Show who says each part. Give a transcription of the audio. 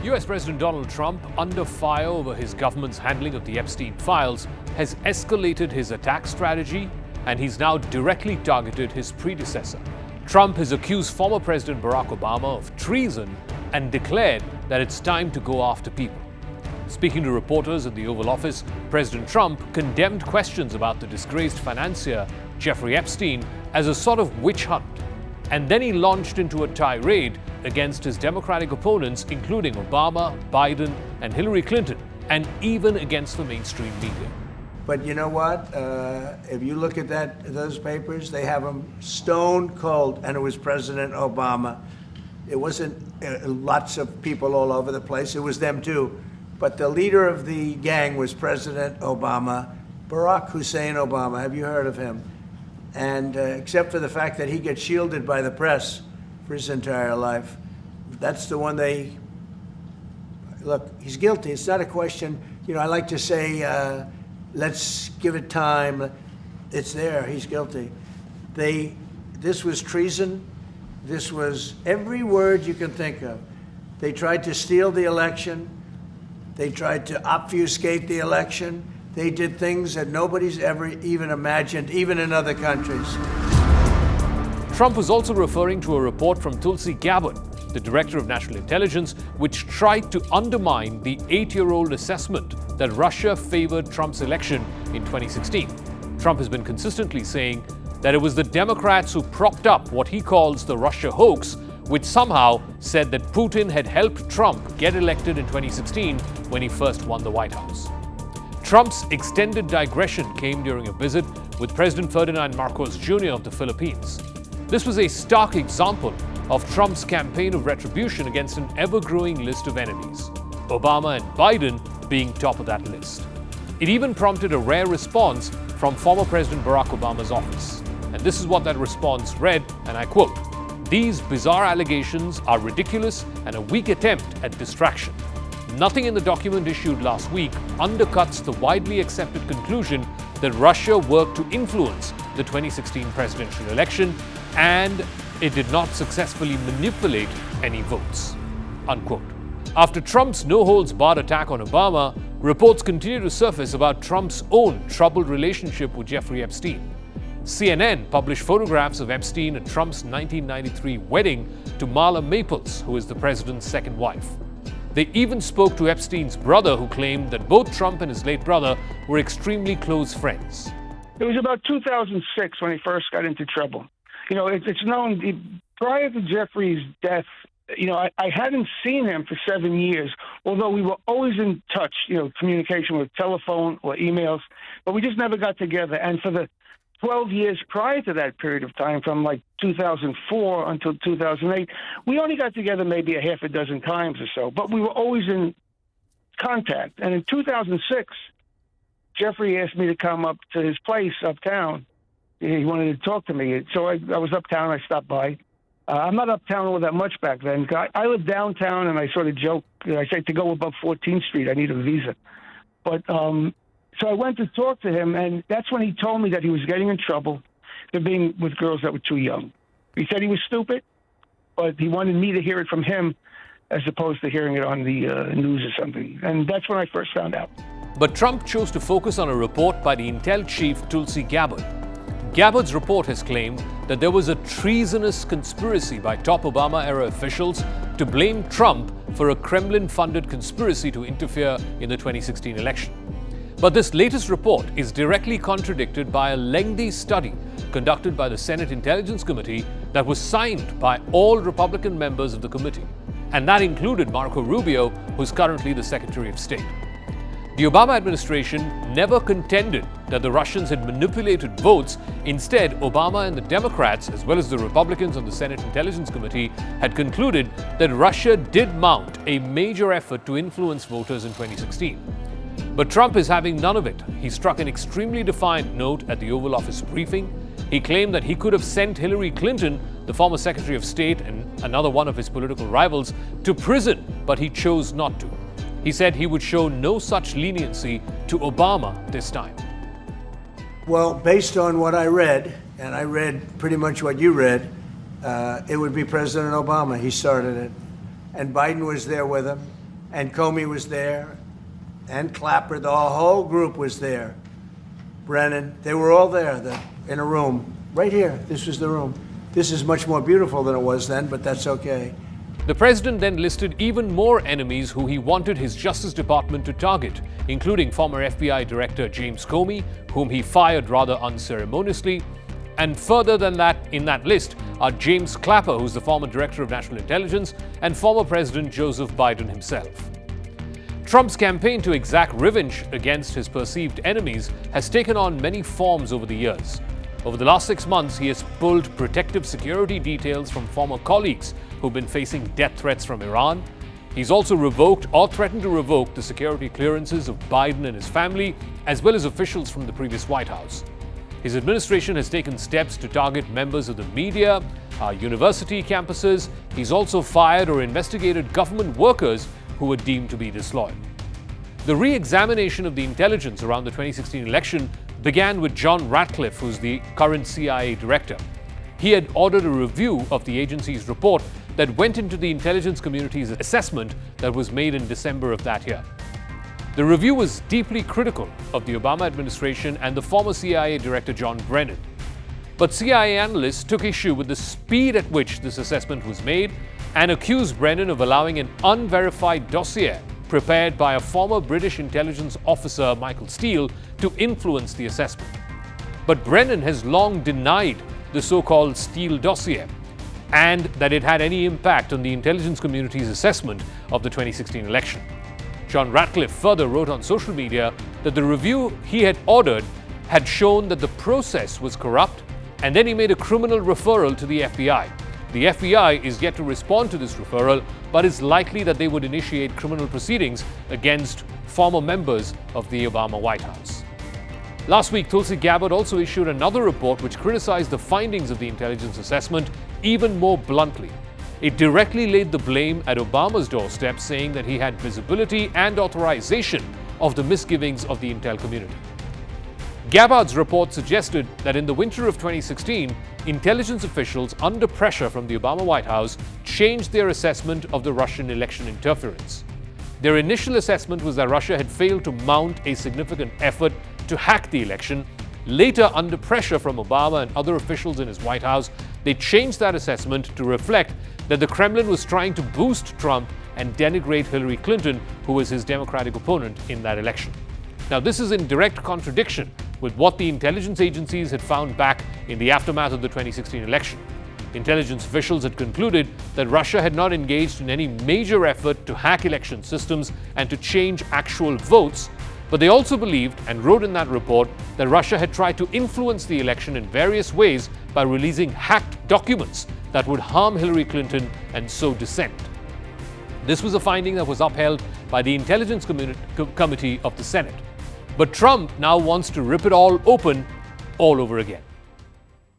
Speaker 1: US President Donald Trump, under fire over his government's handling of the Epstein files, has escalated his attack strategy, and he's now directly targeted his predecessor. Trump has accused former President Barack Obama of treason and declared that it's time to go after people. Speaking to reporters at the Oval Office, President Trump condemned questions about the disgraced financier Jeffrey Epstein as a sort of witch hunt. And then he launched into a tirade against his Democratic opponents, including Obama, Biden, and Hillary Clinton, and even against the mainstream media.
Speaker 2: But you know what? If you look at those papers, they have them stone cold, and it was President Obama. It wasn't lots of people all over the place. It was them too. But the leader of the gang was President Obama, Barack Hussein Obama. Have you heard of him? And except for the fact that he gets shielded by the press for his entire life, that's the one look, he's guilty. It's not a question, I like to say, let's give it time. It's there, he's guilty. This was treason. This was every word you can think of. They tried to steal the election. They tried to obfuscate the election. They did things that nobody's ever even imagined, even in other countries.
Speaker 1: Trump was also referring to a report from Tulsi Gabbard, the director of national intelligence, which tried to undermine the 8-year-old assessment that Russia favored Trump's election in 2016. Trump has been consistently saying that it was the Democrats who propped up what he calls the Russia hoax, which somehow said that Putin had helped Trump get elected in 2016 when he first won the White House. Trump's extended digression came during a visit with President Ferdinand Marcos Jr. of the Philippines. This was a stark example of Trump's campaign of retribution against an ever-growing list of enemies, Obama and Biden being top of that list. It even prompted a rare response from former President Barack Obama's office. And this is what that response read, and I quote, "These bizarre allegations are ridiculous and a weak attempt at distraction. Nothing in the document issued last week undercuts the widely accepted conclusion that Russia worked to influence the 2016 presidential election, and it did not successfully manipulate any votes." Unquote. After Trump's no-holds-barred attack on Obama, reports continue to surface about Trump's own troubled relationship with Jeffrey Epstein. CNN published photographs of Epstein at Trump's 1993 wedding to Marla Maples, who is the president's second wife. They even spoke to Epstein's brother, who claimed that both Trump and his late brother were extremely close friends.
Speaker 3: It was about 2006 when he first got into trouble. It's known prior to Jeffrey's death, I hadn't seen him for 7 years, although we were always in touch, communication with telephone or emails, but we just never got together. And for the 12 years prior to that period of time, from like 2004 until 2008, we only got together maybe a half a dozen times or so, but we were always in contact. And in 2006, Jeffrey asked me to come up to his place uptown. He wanted to talk to me. So I was uptown, I stopped by. I'm not uptown all that much back then. I live downtown, and I sort of joke. I say to go above 14th Street, I need a visa. But so I went to talk to him, and that's when he told me that he was getting in trouble for being with girls that were too young. He said he was stupid, but he wanted me to hear it from him as opposed to hearing it on the news or something. And that's when I first found out.
Speaker 1: But Trump chose to focus on a report by the intel chief Tulsi Gabbard. Gabbard's report has claimed that there was a treasonous conspiracy by top Obama-era officials to blame Trump for a Kremlin-funded conspiracy to interfere in the 2016 election. But this latest report is directly contradicted by a lengthy study conducted by the Senate Intelligence Committee that was signed by all Republican members of the committee. And that included Marco Rubio, who's currently the Secretary of State. The Obama administration never contended that the Russians had manipulated votes. Instead, Obama and the Democrats, as well as the Republicans on the Senate Intelligence Committee, had concluded that Russia did mount a major effort to influence voters in 2016. But Trump is having none of it. He struck an extremely defiant note at the Oval Office briefing. He claimed that he could have sent Hillary Clinton, the former Secretary of State and another one of his political rivals, to prison, but he chose not to. He said he would show no such leniency to Obama this time.
Speaker 2: Well, based on what I read, and I read pretty much what you read, it would be President Obama. He started it. And Biden was there with him. and Comey was there, and Clapper. The whole group was there. Brennan, they were all there in a room. Right here, this was the room. This is much more beautiful than it was then, but that's okay.
Speaker 1: The president then listed even more enemies who he wanted his Justice Department to target, including former FBI Director James Comey, whom he fired rather unceremoniously. And further than that, in that list are James Clapper, who's the former Director of National Intelligence, and former President Joseph Biden himself. Trump's campaign to exact revenge against his perceived enemies has taken on many forms over the years. Over the last 6 months, he has pulled protective security details from former colleagues who've been facing death threats from Iran. He's also revoked or threatened to revoke the security clearances of Biden and his family, as well as officials from the previous White House. His administration has taken steps to target members of the media, university campuses. He's also fired or investigated government workers who were deemed to be disloyal. The re-examination of the intelligence around the 2016 election began with John Ratcliffe, who's the current CIA director. He had ordered a review of the agency's report that went into the intelligence community's assessment that was made in December of that year. The review was deeply critical of the Obama administration and the former CIA director John Brennan. But CIA analysts took issue with the speed at which this assessment was made and accused Brennan of allowing an unverified dossier prepared by a former British intelligence officer, Michael Steele, to influence the assessment. But Brennan has long denied the so-called Steele dossier and that it had any impact on the intelligence community's assessment of the 2016 election. John Ratcliffe further wrote on social media that the review he had ordered had shown that the process was corrupt, and then he made a criminal referral to the FBI. The FBI is yet to respond to this referral, but it's likely that they would initiate criminal proceedings against former members of the Obama White House. Last week, Tulsi Gabbard also issued another report which criticized the findings of the intelligence assessment even more bluntly. It directly laid the blame at Obama's doorstep, saying that he had visibility and authorization of the misgivings of the intel community. Gabbard's report suggested that in the winter of 2016, intelligence officials under pressure from the Obama White House changed their assessment of the Russian election interference. Their initial assessment was that Russia had failed to mount a significant effort to hack the election. Later, under pressure from Obama and other officials in his White House, they changed that assessment to reflect that the Kremlin was trying to boost Trump and denigrate Hillary Clinton, who was his Democratic opponent in that election. Now, this is in direct contradiction with what the intelligence agencies had found back in the aftermath of the 2016 election. Intelligence officials had concluded that Russia had not engaged in any major effort to hack election systems and to change actual votes, but they also believed and wrote in that report that Russia had tried to influence the election in various ways by releasing hacked documents that would harm Hillary Clinton and sow dissent. This was a finding that was upheld by the Intelligence Committee of the Senate. But Trump now wants to rip it all open all over again.